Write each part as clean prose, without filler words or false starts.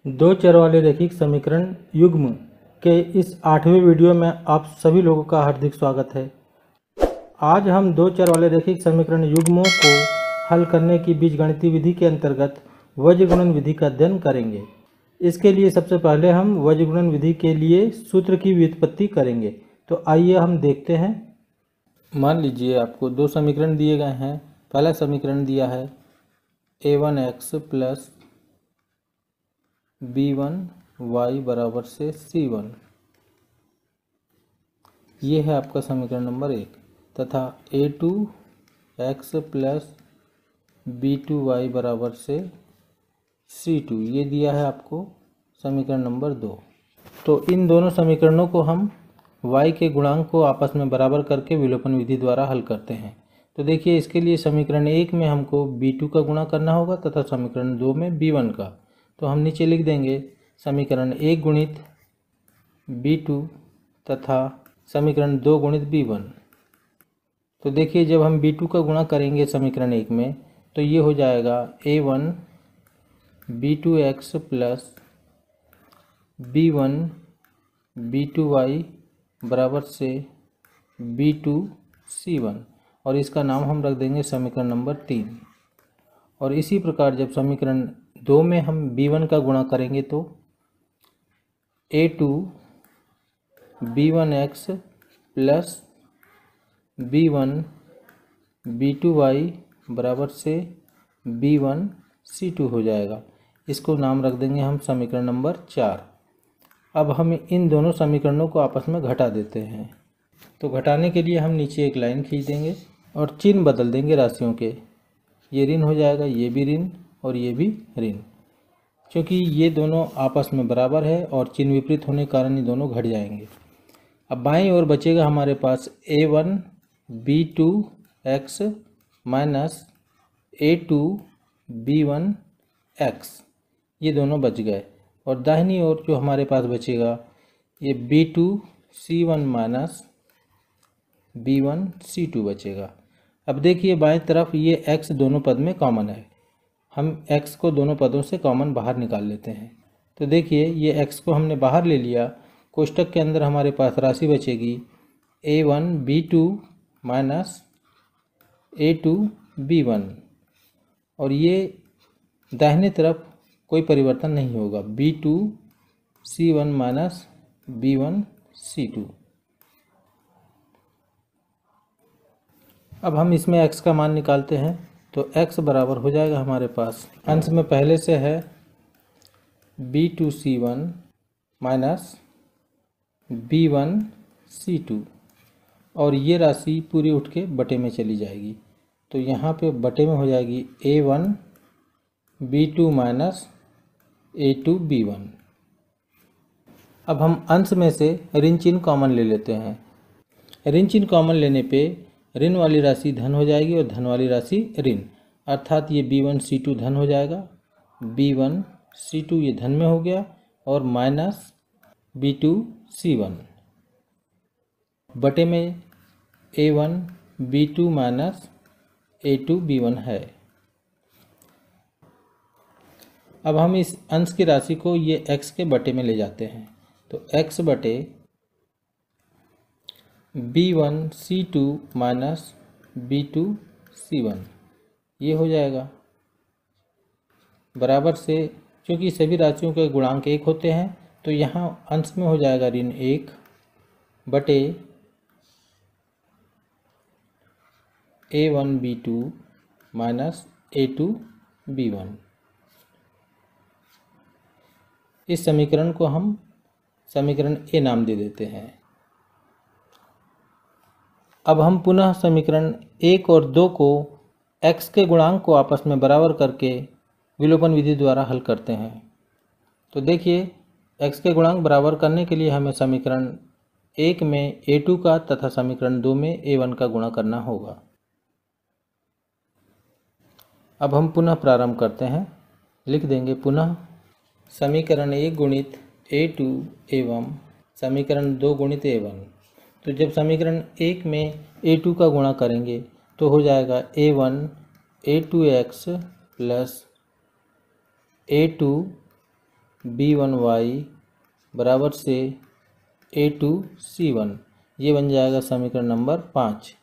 दो चर वाले रैखिक समीकरण युग्म के इस 8वें वीडियो में आप सभी लोगों का हार्दिक स्वागत है। आज हम दो चर वाले रैखिक समीकरण युग्मों को हल करने की बीजगणितीय विधि के अंतर्गत वज्रगुणन विधि का अध्ययन करेंगे। इसके लिए सबसे पहले हम वज्रगुणन विधि के लिए सूत्र की व्युत्पत्ति करेंगे। तो आइए हम देखते हैं। मान लीजिए आपको दो समीकरण दिए गए हैं। पहला समीकरण दिया है a1x प्लस b1y बराबर से c1। ये है आपका समीकरण नंबर 1 तथा a2x प्लस b2y बराबर से c2 ये दिया है आपको समीकरण नंबर 2। तो इन दोनों समीकरणों को हम y के गुणांक को आपस में बराबर करके विलोपन विधि द्वारा हल करते हैं। तो देखिए, इसके लिए समीकरण 1 में हमको b2 का गुणा करना होगा तथा समीकरण 2 में b1 का। तो हम नीचे लिख देंगे समीकरण 1 गुणित b2 तथा समीकरण 2 गुणित b1। तो देखिए, जब हम b2 का गुणा करेंगे समीकरण 1 में तो ये हो जाएगा a1 b2x plus b1 b2y बराबर से b2 c1 और इसका नाम हम रख देंगे समीकरण नंबर 3। और इसी प्रकार जब समीकरण 2 में हम b1 का गुणा करेंगे तो a2 b1x plus b1 b2y बराबर से b1 c2 हो जाएगा। इसको नाम रख देंगे हम समीकरण नंबर 4। अब हम इन दोनों समीकरणों को आपस में घटा देते हैं। तो घटाने के लिए हम नीचे एक लाइन खींच देंगे और चिन्ह बदल देंगे राशियों के। ये ऋण हो जाएगा, ये भी ऋण और ये भी ऋण, क्योंकि ये दोनों आपस में बराबर है और चिन्ह विपरीत होने के कारण ये दोनों घट जाएंगे। अब बाईं ओर बचेगा हमारे पास a1 b2x minus a2 b1x, ये दोनों बच गए। और दाहिनी ओर जो हमारे पास बचेगा ये b2 c1 minus b1 c2 बचेगा। अब देखिए, बाएं तरफ ये x दोनों पद में कॉमन है। हम x को दोनों पदों से कॉमन बाहर निकाल लेते हैं। तो देखिए, ये x को हमने बाहर ले लिया। कोष्टक के अंदर हमारे पास राशि बचेगी a1 b2 minus a2 b1 और ये दाहिने तरफ कोई परिवर्तन नहीं होगा, b2 c1 minus b1 c2। अब हम इसमें x का मान निकालते हैं। तो x बराबर हो जाएगा हमारे पास, अंश में पहले से है b2 c1 minus b1 c2 और ये राशि पूरी उठ के बटे में चली जाएगी। तो यहाँ पे बटे में हो जाएगी a1 b2 minus a2 b1। अब हम अंश में से ऋण चिन्ह कॉमन ले लेते हैं। ऋण चिन्ह कॉमन लेने पे ऋण वाली राशि धन हो जाएगी और धन वाली राशि ऋण, अर्थात ये b1 c2 धन हो जाएगा, b1 c2 ये धन में हो गया और माइनस b2 c1 बटे में a1 b2 minus a2 b1 है। अब हम इस अंश की राशि को ये x के बटे में ले जाते हैं। तो x बटे b1 c2 minus b2 c1 ये हो जाएगा बराबर से, क्योंकि सभी राशियों के गुणांक 1 होते हैं तो यहाँ अंश में हो जाएगा ऋण 1 बटे a1 b2 minus a2 b1। इस समीकरण को हम समीकरण ए नाम दे देते हैं। अब हम पुनः समीकरण 1 और 2 को x के गुणांक को आपस में बराबर करके विलोपन विधि द्वारा हल करते हैं। तो देखिए, x के गुणांक बराबर करने के लिए हमें समीकरण 1 में a2 का तथा समीकरण 2 में a1 का गुणा करना होगा। अब हम पुनः प्रारंभ करते हैं। लिख देंगे पुनः समीकरण 1 गुणित a2 एवं समीकरण 2 गुणित a1। तो जब समीकरण 1 में a2 का गुणा करेंगे तो हो जाएगा a1 a2x plus a2 B1y बराबर से A2C1, ये बन जाएगा समीकरण नंबर 5।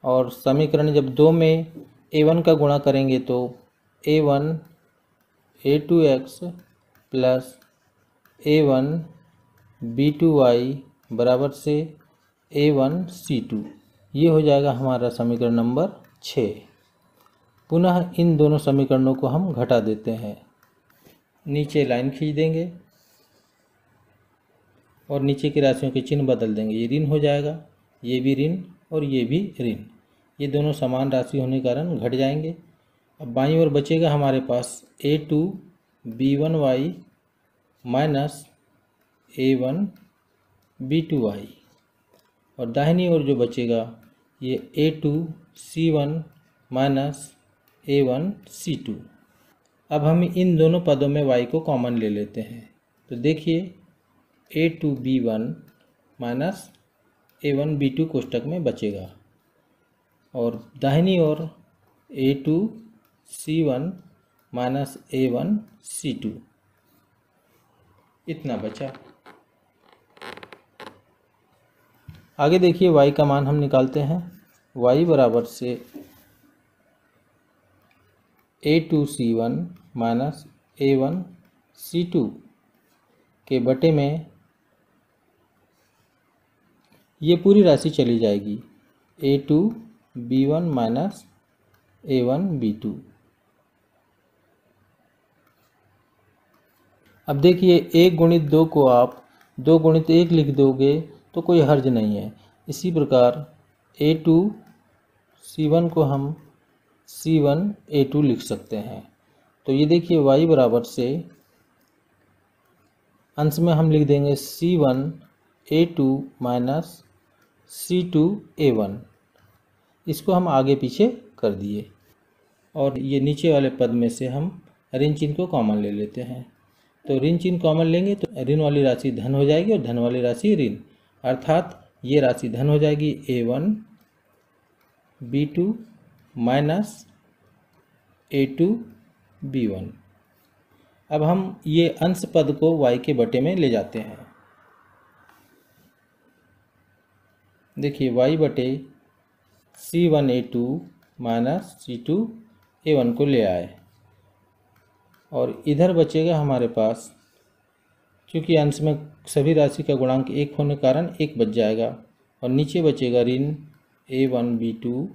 और समीकरण जब 2 में A1 का गुणा करेंगे तो A1 A2x plus A1 B2y बराबर से A1C2, ये हो जाएगा हमारा समीकरण नंबर 6। पुनः इन दोनों समीकरणों को हम घटा देते हैं। नीचे लाइन खींच देंगे और नीचे की राशियों के चिन्ह बदल देंगे। ये ऋण हो जाएगा, ये भी ऋण और ये भी ऋण। ये दोनों समान राशि होने के कारण घट जाएंगे। अब बाईं ओर बचेगा हमारे पास A2 B1y minus A1 B2y, और दाहिनी ओर जो बचेगा ये A2 C1 minus A1 C2। अब हम इन दोनों पदों में y को कॉमन ले लेते हैं, तो देखिए A2 B1 minus A1 B2 कोष्टक में बचेगा, और दाहिनी ओर A2 C1 minus A1 C2, इतना बचा। आगे देखिए y का मान हम निकालते हैं। y बराबर से A2 C1 minus A1 C2 के बटे में ये पूरी राशि चली जाएगी A2 B1 minus A1 B2। अब देखिए 1 गुणित 2 को आप 2 गुणित 1 लिख दोगे तो कोई हर्ज नहीं है। इसी प्रकार A2 C1 को हम C1 A2 लिख सकते हैं। तो ये देखिए y बराबर से अंश में हम लिख देंगे C1 A2 minus C2 A1। इसको हम आगे पीछे कर दिए, और ये नीचे वाले पद में से हम ऋण चिन्ह को कॉमन ले लेते हैं। तो ऋण चिन्ह कॉमन लेंगे तो ऋण वाली राशि धन हो जाएगी और धन वाली राशि ऋण, अर्थात ये राशि धन हो जाएगी A1 B2 minus A2 B1। अब हम ये अंश पद को y के बटे में ले जाते हैं। देखिए y बटे C1 A2 minus C2 A1 को ले आए, और इधर बचेगा हमारे पास, क्योंकि अंश में सभी राशि का गुणांक 1 होने के कारण 1 बच जाएगा, और नीचे बचेगा ऋण A1 B2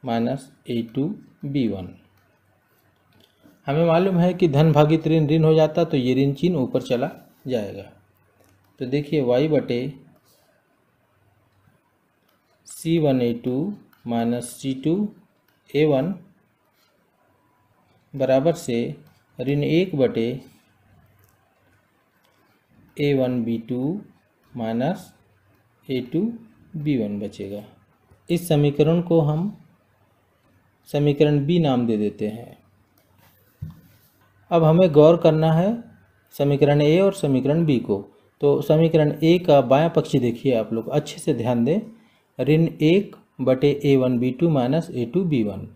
minus A2 B1। हमें मालूम है कि धन भागित ऋण ऋण हो जाता, तो ये ऋण चिन्ह ऊपर चला जाएगा। तो देखिए y बटे C1 A2 minus C2 A1 बराबर से ऋण 1 बटे A1 B2 minus A2 B1 बचेगा। इस समीकरण को हम समीकरण B नाम दे देते हैं। अब हमें गौर करना है समीकरण A और समीकरण B को। तो समीकरण A का बायां पक्ष देखिए, आप लोग अच्छे से ध्यान दें, ऋण 1 बटे A1 B2 minus A2 B1,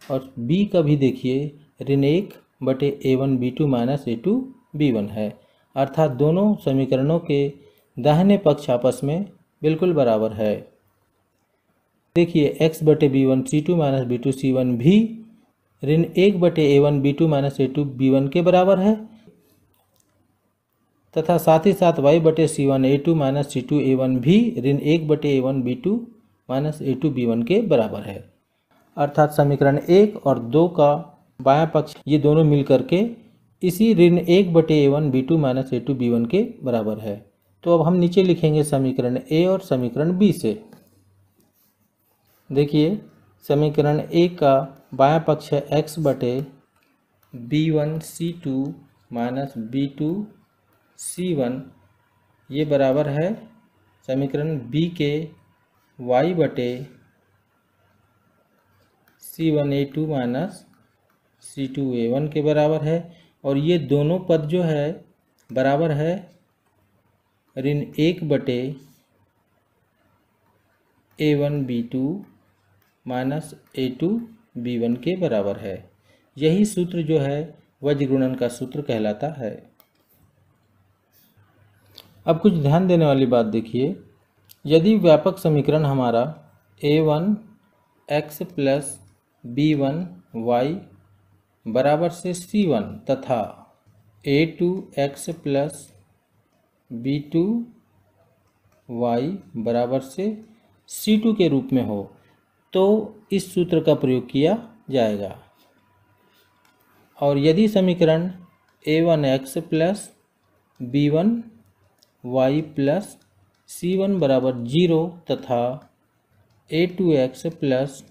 और B का भी देखिए ऋण 1 बटे A1 B2 minus A2 B1 है, अर्थात दोनों समीकरणों के दाहिने पक्ष आपस में बिल्कुल बराबर है। देखिए x बटे B1 C2 minus B2 C1 भी ऋण 1 बटे A1 B2 minus A2 B1 के बराबर है, तथा साथ ही साथ y बटे C1 A2 minus C2 A1 भी ऋण 1 बटे A1 B2 minus A2 B1 के बराबर है। अर्थात समीकरण 1 और 2 का बायां पक्ष ये दोनों मिल करके इसी ऋण 1 बटे A1 B2 minus A2 B1 के बराबर है। तो अब हम नीचे लिखेंगे समीकरण A और समीकरण B से। देखिए समीकरण A का बायां पक्ष है x बटे B1 C2 minus B2 C1, ये बराबर है समीकरण B के y बटे C1 A2 minus C2 A1 के बराबर है, और ये दोनों पद जो है बराबर है ऋण 1 बटे A1 B2 minus A2 B1 के बराबर है। यही सूत्र जो है वज्र गुणन का सूत्र कहलाता है। अब कुछ ध्यान देने वाली बात देखिए, यदि व्यापक समीकरण हमारा a1x प्लस b1y बराबर से c1 तथा a2x प्लस b2y बराबर से c2 के रूप में हो तो इस सूत्र का प्रयोग किया जाएगा। और यदि समीकरण a1x plus b1y plus c1 बराबर 0 तथा a2x plus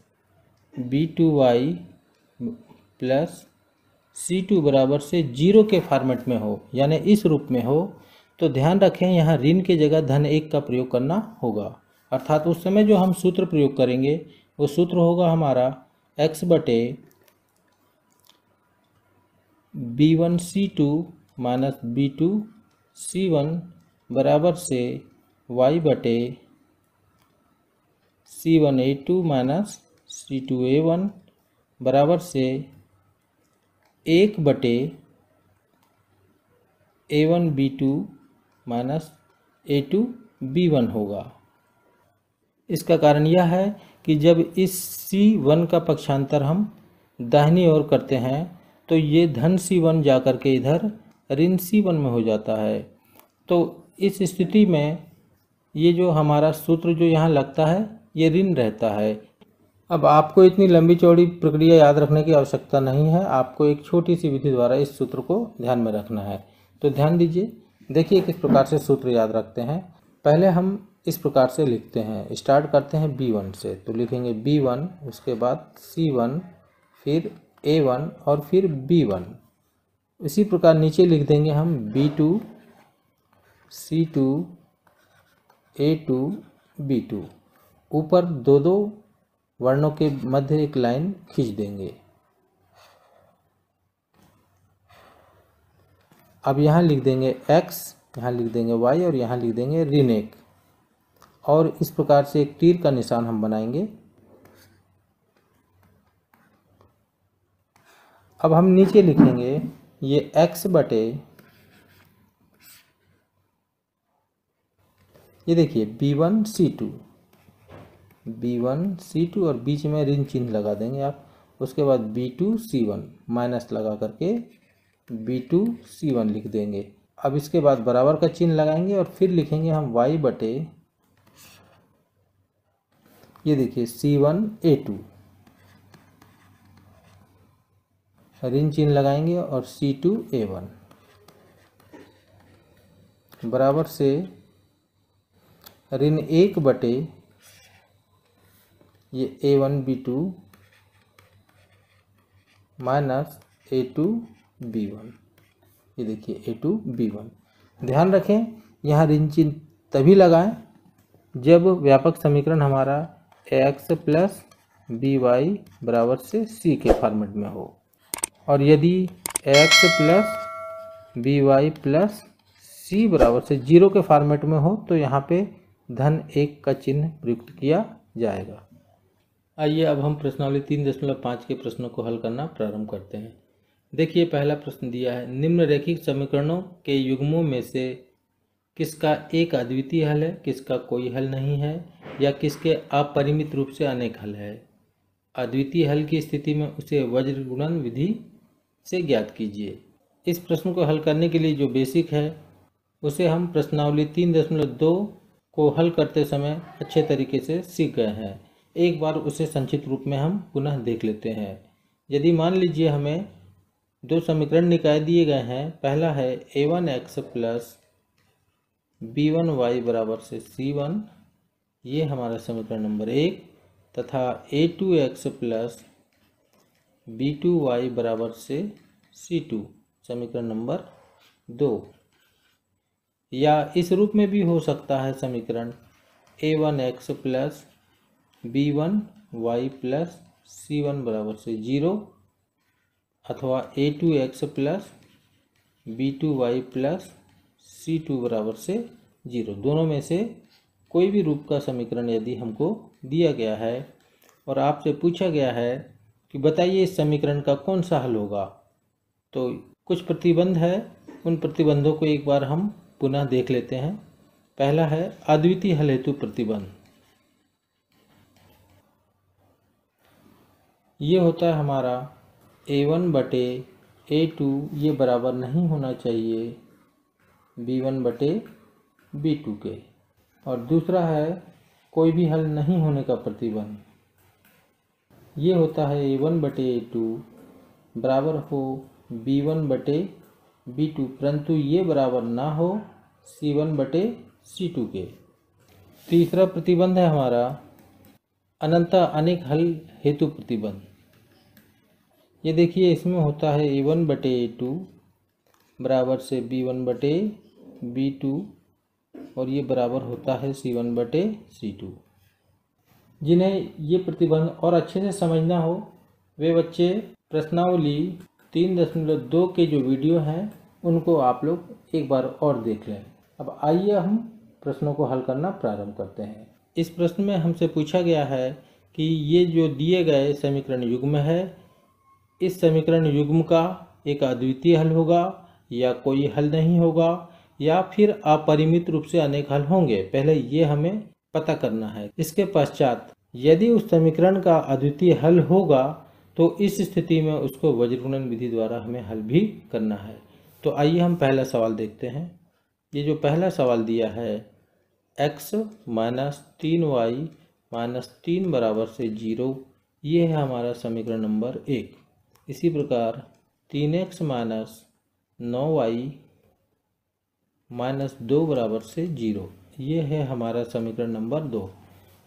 b2y plus c2 बराबर से 0 के फॉर्मेट में हो, यानी इस रूप में हो, तो ध्यान रखें यहाँ ऋण की जगह धन 1 का प्रयोग करना होगा। अर्थात उस समय जो हम सूत्र प्रयोग करेंगे वो सूत्र होगा हमारा x बटे b1c2 माइनस b2c1 बराबर से y बटे c1a2 माइनस c2a1 बराबर से 1 बटे a1b2 माइनस a2b1 होगा। इसका कारण यह है कि जब इस c1 का पक्षांतर हम दाहिनी ओर करते हैं तो ये धन c1 जाकर के इधर ऋण c1 में हो जाता है। तो इस स्थिति में ये जो हमारा सूत्र जो यहाँ लगता है ये ऋण रहता है। अब आपको इतनी लंबी चौड़ी प्रक्रिया याद रखने की आवश्यकता नहीं है, आपको एक छोटी सी विधि द्वारा इस सूत्र को ध्यान में रखना है। तो ध्यान दीजिए, देखिए किस प्रकार से सूत्र याद रखते हैं। पहले हम इस प्रकार से लिखते हैं, स्टार्ट करते हैं b1 से, तो लिखेंगे b1, उसके बाद c1, फिर a1 और फिर b1। इसी प्रकार नीचे लिख देंगे हम b2, c2, a2, b2। ऊपर दो दो वर्णों के मध्य एक लाइन खींच देंगे। अब यहाँ लिख देंगे x, यहाँ लिख देंगे y और यहाँ लिख देंगे ऋण 1, और इस प्रकार से एक तीर का निशान हम बनाएंगे। अब हम नीचे लिखेंगे ये x बटे, ये देखिए b1c2 और बीच में ऋण चिन्ह लगा देंगे आप। उसके बाद b2c1 माइनस लगा करके b2c1 लिख देंगे। अब इसके बाद बराबर का चिन्ह लगाएंगे और फिर लिखेंगे हम y बटे, ये देखिए c1a2, ऋण चिन्ह लगाएंगे और c2a1 बराबर से ऋण 1 बटे ये a1b2 माइनस a2b1, ये देखिए a2b1। ध्यान रखें यहाँ ऋण चिन्ह तभी लगाएं जब व्यापक समीकरण हमारा ax प्लस by बराबर से c के फॉर्मेट में हो, और यदि ax plus by plus c बराबर से 0 के फॉर्मेट में हो तो यहाँ पे धन 1 का चिन्ह प्रयुक्त किया जाएगा। आइए अब हम प्रश्नावली 3.5 के प्रश्नों को हल करना प्रारंभ करते हैं। देखिए पहला प्रश्न दिया है, निम्नरेखिक समीकरणों के युग्मों में से किसका एक अद्वितीय हल है, किसका कोई हल नहीं है, या किसके अपरिमित रूप से अनेक हल है। अद्वितीय हल की स्थिति में उसे वज्र गुणन विधि से ज्ञात कीजिए। इस प्रश्न को हल करने के लिए जो बेसिक है उसे हम प्रश्नावली 3.2 को हल करते समय अच्छे तरीके से सीख गए हैं। एक बार उसे संक्षिप्त रूप में हम पुनः देख लेते हैं। यदि मान लीजिए हमें दो समीकरण निकाय दिए गए हैं, पहला है a1x प्लस b1y बराबर से c1, ये हमारा समीकरण नंबर 1, तथा a2x प्लस b2y बराबर से c2 समीकरण नंबर 2। या इस रूप में भी हो सकता है समीकरण a1x plus b1y plus c1 बराबर से 0, अथवा a2x plus b2y plus c2 बराबर से 0। दोनों में से कोई भी रूप का समीकरण यदि हमको दिया गया है और आपसे पूछा गया है कि बताइए इस समीकरण का कौन सा हल होगा, तो कुछ प्रतिबंध है, उन प्रतिबंधों को एक बार हम पुनः देख लेते हैं। पहला है अद्वितीय हल हेतु प्रतिबंध। ये होता है हमारा A1 बटे A2 ये बराबर नहीं होना चाहिए B1 बटे B2 के। और दूसरा है कोई भी हल नहीं होने का प्रतिबंध। ये होता है A1 बटे A2 बराबर हो B1 बटे B2, परंतु ये बराबर ना हो C1 बटे C2 के। तीसरा प्रतिबंध है हमारा अनंतः अनेक हल हेतु प्रतिबंध। ये देखिए इसमें होता है A1 बटे A2 बराबर से B1 बटे B2 और ये बराबर होता है C1 बटे C2। जिन्हें ये प्रतिबंध और अच्छे से समझना हो वे बच्चे प्रश्नावली 3.2 के जो वीडियो हैं उनको आप लोग एक बार और देख लें। अब आइए हम प्रश्नों को हल करना प्रारंभ करते हैं। इस प्रश्न में हमसे पूछा गया है कि ये जो दिए गए समीकरण युग्म है, इस समीकरण युग्म का एक अद्वितीय हल होगा या कोई हल नहीं होगा या फिर अपरिमित रूप से अनेक हल होंगे, पहले ये हमें पता करना है। इसके पश्चात यदि उस समीकरण का अद्वितीय हल होगा तो इस स्थिति में उसको वज्रगुणन विधि द्वारा हमें हल भी करना है। तो आइए हम पहला सवाल देखते हैं। ये जो पहला सवाल दिया है x माइनस 3y माइनस 3 बराबर से 0, ये है हमारा समीकरण नंबर 1। इसी प्रकार 3x माइनस 9y माइनस 2 बराबर से 0, ये है हमारा समीकरण नंबर 2।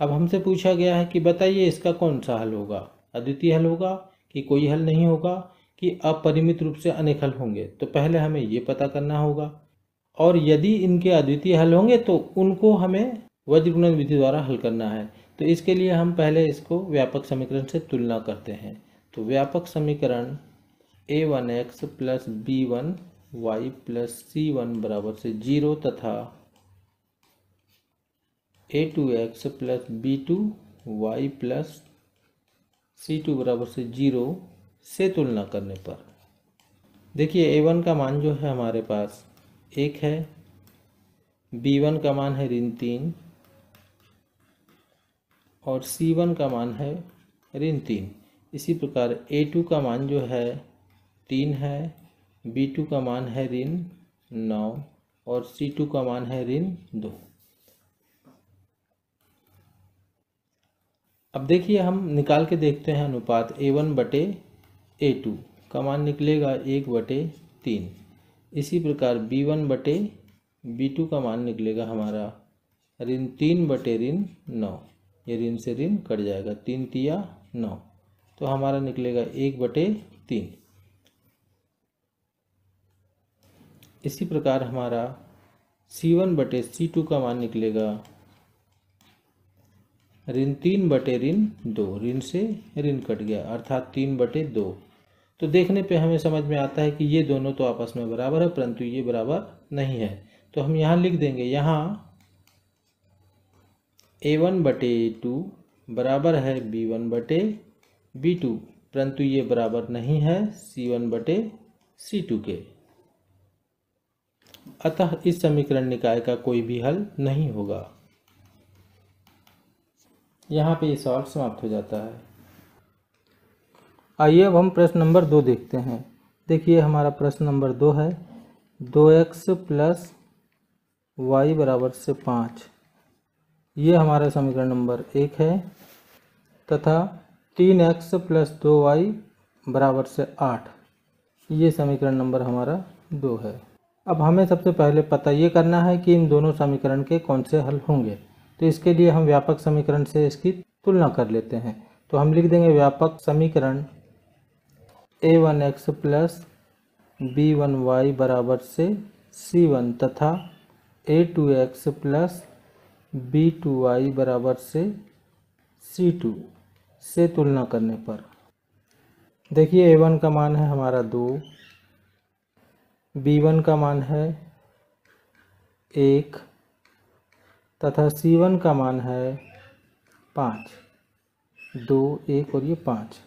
अब हमसे पूछा गया है कि बताइए इसका कौन सा हल होगा, अद्वितीय हल होगा कि कोई हल नहीं होगा कि अपरिमित रूप से अनेक हल होंगे। तो पहले हमें ये पता करना होगा और यदि इनके अद्वितीय हल होंगे तो उनको हमें वज्रगुणन विधि द्वारा हल करना है। तो इसके लिए हम पहले इसको व्यापक समीकरण से तुलना करते हैं। तो व्यापक समीकरण a1x plus b1y plus c1 बराबर से 0 तथा a2x plus b2y plus c2 बराबर से 0 से तुलना करने पर देखिए a1 का मान जो है हमारे पास 1 है, b1 का मान है ऋण 3 और c1 का मान है ऋण 3। इसी प्रकार a2 का मान जो है 3 है, b2 का मान है ऋण 9 और c2 का मान है ऋण 2। अब देखिए हम निकाल के देखते हैं अनुपात a1 बटे a2 का मान निकलेगा 1 बटे 3। इसी प्रकार b1 बटे b2 का मान निकलेगा हमारा ऋण 3 बटे ऋण 9, ये ऋण से ऋण कट जाएगा, 3 तिया 9, तो हमारा निकलेगा 1 बटे 3। इसी प्रकार हमारा c1 बटे c2 का मान निकलेगा ऋण 3 बटे ऋण 2, ऋण से ऋण कट गया अर्थात 3 बटे 2। तो देखने पे हमें समझ में आता है कि ये दोनों तो आपस में बराबर है, परंतु ये बराबर नहीं है। तो हम यहाँ लिख देंगे, यहाँ a1 बटे a2 बराबर है b1 बटे b2, परंतु ये बराबर नहीं है c1 बटे c2 के। अतः इस समीकरण निकाय का कोई भी हल नहीं होगा। यहाँ पे ये सवाल समाप्त हो जाता है। आइए अब हम प्रश्न नंबर 2 देखते हैं। देखिए हमारा प्रश्न नंबर 2 है 2x प्लस y बराबर से 5, ये हमारा समीकरण नंबर 1 है तथा 3x प्लस 2y बराबर से 8, ये समीकरण नंबर हमारा 2 है। अब हमें सबसे पहले पता ये करना है कि इन दोनों समीकरण के कौन से हल होंगे। तो इसके लिए हम व्यापक समीकरण से इसकी तुलना कर लेते हैं। तो हम लिख देंगे व्यापक समीकरण a1x प्लस b1y बराबर से c1 तथा a2x प्लस b2y बराबर से c2 से तुलना करने पर देखिए a1 का मान है हमारा 2, b1 का मान है 1 तथा c1 का मान है 5, 2, 1 और ये 5।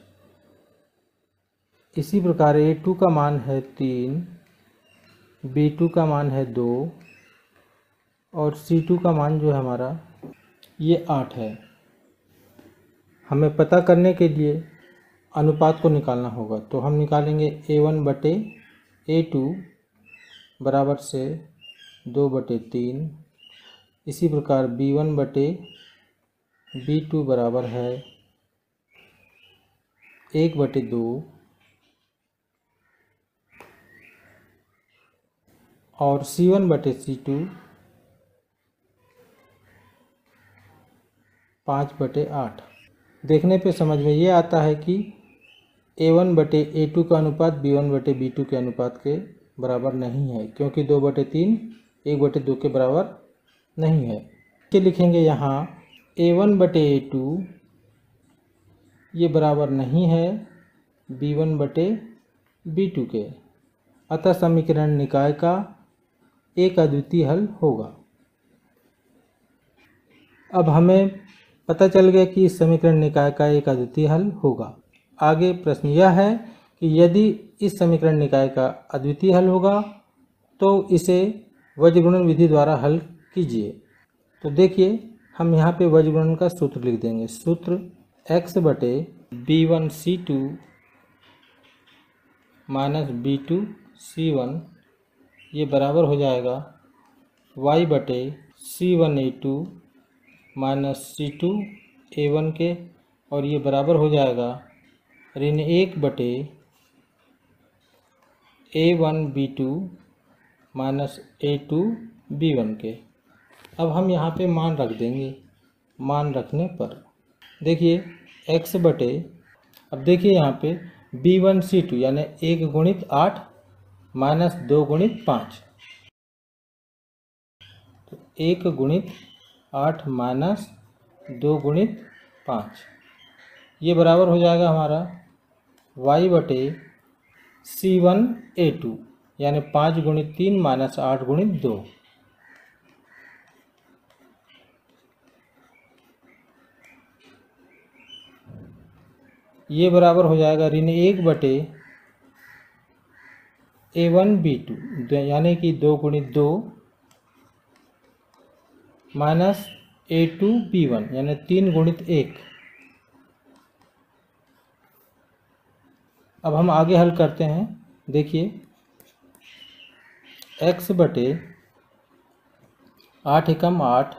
इसी प्रकार A2 का मान है 3, B2 का मान है 2 और C2 का मान जो है हमारा ये 8 है। हमें पता करने के लिए अनुपात को निकालना होगा, तो हम निकालेंगे A1 बटे A2 बराबर से 2/3। इसी प्रकार B1 बटे B2 बराबर है 1/2 और C1 बटे C2 5/8। देखने पे समझ में ये आता है कि A1 बटे A2 का अनुपात B1 बटे B2 के अनुपात के बराबर नहीं है, क्योंकि 2/3 1/2 के बराबर नहीं है। कि लिखेंगे यहाँ A1 बटे A2 ये बराबर नहीं है B1 बटे B2 के, अतः समीकरण निकाय का एक अद्वितीय हल होगा। अब हमें पता चल गया कि इस समीकरण निकाय का एक अद्वितीय हल होगा। आगे प्रश्न यह है कि यदि इस समीकरण निकाय का अद्वितीय हल होगा तो इसे वज्रगुणन विधि द्वारा हल कीजिए। तो देखिए हम यहाँ पे वज्रगुणन का सूत्र लिख देंगे। सूत्र x बटे B1C2 माइनस B2C1 ये बराबर हो जाएगा y बटे C1A2 माइनस C2A1 के, और ये बराबर हो जाएगा ऋण 1 बटे A1B2 माइनस A2B1 के। अब हम यहाँ पे मान रख देंगे। मान रखने पर देखिए x बटे, अब देखिए यहाँ पे B1C2 यानी 1 गुणित 8 माइनस 2 गुणित 5, तो 1 गुणित 8 माइनस 2 गुणित 5 ये बराबर हो जाएगा हमारा y बटे C1A2 यानी 5 गुणित 3 माइनस 8 गुणित 2। ये बराबर हो जाएगा ऋण 1 बटे A1B2 यानी कि 2 गुणित 2 माइनस A2B1 यानी 3 गुणित 1। अब हम आगे हल करते हैं। देखिए x बटे 8 एकम 8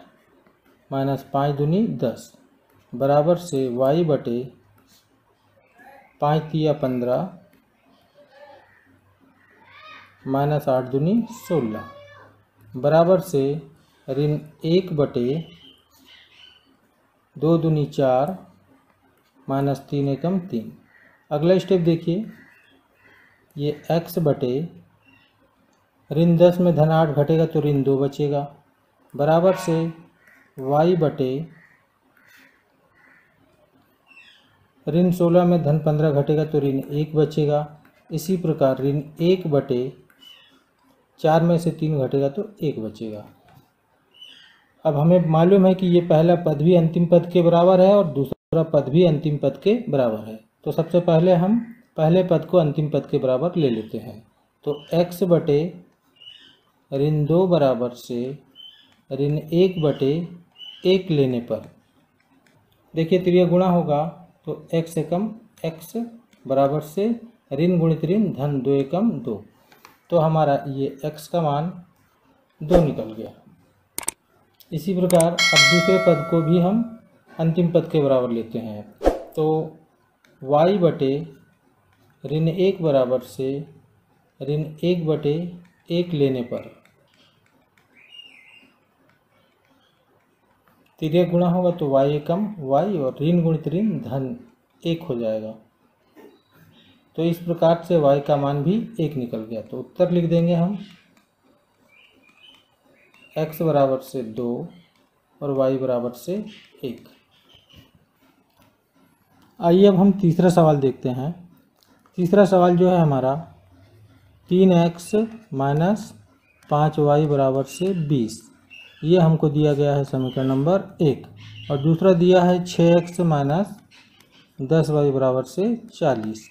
माइनस 5 दूनी 10 बराबर से y बटे 5 तिया 15 माइनस 8 दूनी 16 बराबर से ऋण 1 बटे 2 दूनी 4 माइनस 3 एकम 3। अगला स्टेप देखिए, ये x बटे ऋण 10 में धन 8 घटेगा तो ऋण 2 बचेगा, बराबर से y बटे ऋण 16 में धन 15 घटेगा तो ऋण 1 बचेगा। इसी प्रकार ऋण 1 बटे 4 में से 3 घटेगा तो 1 बचेगा। अब हमें मालूम है कि ये पहला पद भी अंतिम पद के बराबर है और दूसरा पद भी अंतिम पद के बराबर है, तो सबसे पहले हम पहले पद को अंतिम पद के बराबर ले लेते हैं। तो x बटे ऋण 2 बराबर से ऋण 1 बटे 1 लेने पर देखिए त्रिय गुणा होगा तो x एकम x बराबर से ऋण गुणित ऋण धन 2 एकम 2, तो हमारा ये x का मान 2 निकल गया। इसी प्रकार अब दूसरे पद को भी हम अंतिम पद के बराबर लेते हैं। तो y बटे ऋण 1 बराबर से ऋण 1 बटे 1 लेने पर तिर्यक गुणा होगा तो y एकम y और ऋण गुणित ऋण धन 1 हो जाएगा। तो इस प्रकार से y का मान भी 1 निकल गया। तो उत्तर लिख देंगे हम x बराबर से 2 और y बराबर से 1। आइए अब हम तीसरा सवाल देखते हैं। तीसरा सवाल जो है हमारा 3x माइनस 5y बराबर से 20, ये हमको दिया गया है समीकरण नंबर 1, और दूसरा दिया है 6x माइनस 10y बराबर से 40।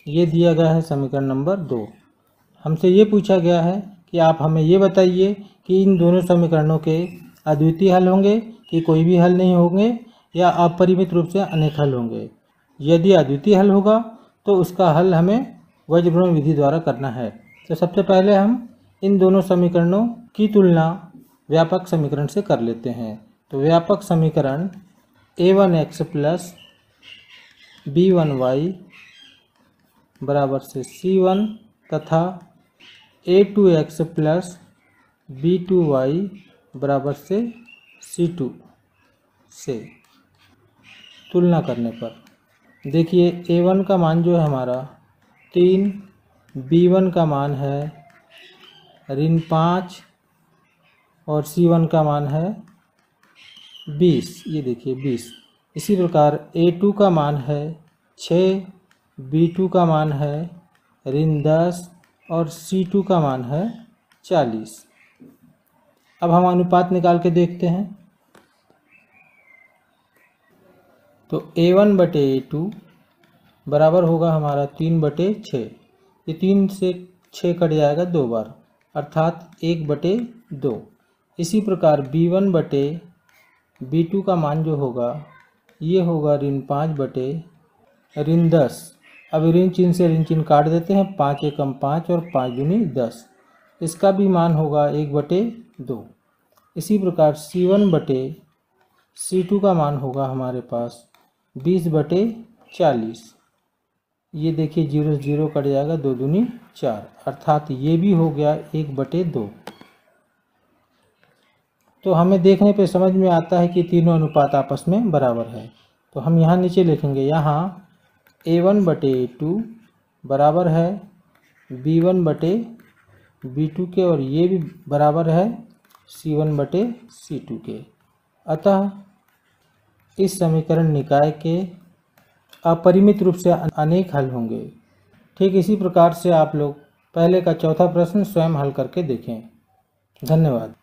ये दिया गया है समीकरण नंबर 2। हमसे ये पूछा गया है कि आप हमें ये बताइए कि इन दोनों समीकरणों के अद्वितीय हल होंगे कि कोई भी हल नहीं होंगे या अपरिमित रूप से अनेक हल होंगे। यदि अद्वितीय हल होगा तो उसका हल हमें वज्रब्रह्म विधि द्वारा करना है। तो सबसे पहले हम इन दोनों समीकरणों की तुलना व्यापक समीकरण से कर लेते हैं। तो व्यापक समीकरण a1x प्लस b1y बराबर से c1 तथा a2x प्लस b2y बराबर से c2 से तुलना करने पर देखिए a1 का मान जो है हमारा 3, b1 का मान है -5 और c1 का मान है 20। ये देखिए 20। इसी प्रकार a2 का मान है 6, b2 का मान है -10 और c2 का मान है 40। अब हम अनुपात निकाल के देखते हैं। तो a1 बटे a2 बराबर होगा हमारा 3/6। ये 3 से 6 कट जाएगा 2 बार अर्थात 1/2। इसी प्रकार b1 बटे b2 का मान जो होगा ये होगा -5 बटे -10। अब ऋण चिन्ह से ऋण चिन्ह काट देते हैं, 5 एकम 5 और 5 दूनी 10। इसका भी मान होगा 1/2। इसी प्रकार c1 बटे c2 का मान होगा हमारे पास 20/40। ये देखिए 0 से 0 कट जाएगा, 2 दूनी 4 अर्थात ये भी हो गया 1/2। तो हमें देखने पे समझ में आता है कि तीनों अनुपात आपस में बराबर है। तो हम यहाँ नीचे लिखेंगे, यहाँ a1 बटे a2 बराबर है b1 बटे b2 के और ये भी बराबर है c1 बटे c2 के। अतः इस समीकरण निकाय के अपरिमित रूप से अनेक हल होंगे। ठीक इसी प्रकार से आप लोग पहले का चौथा प्रश्न स्वयं हल करके देखें। धन्यवाद।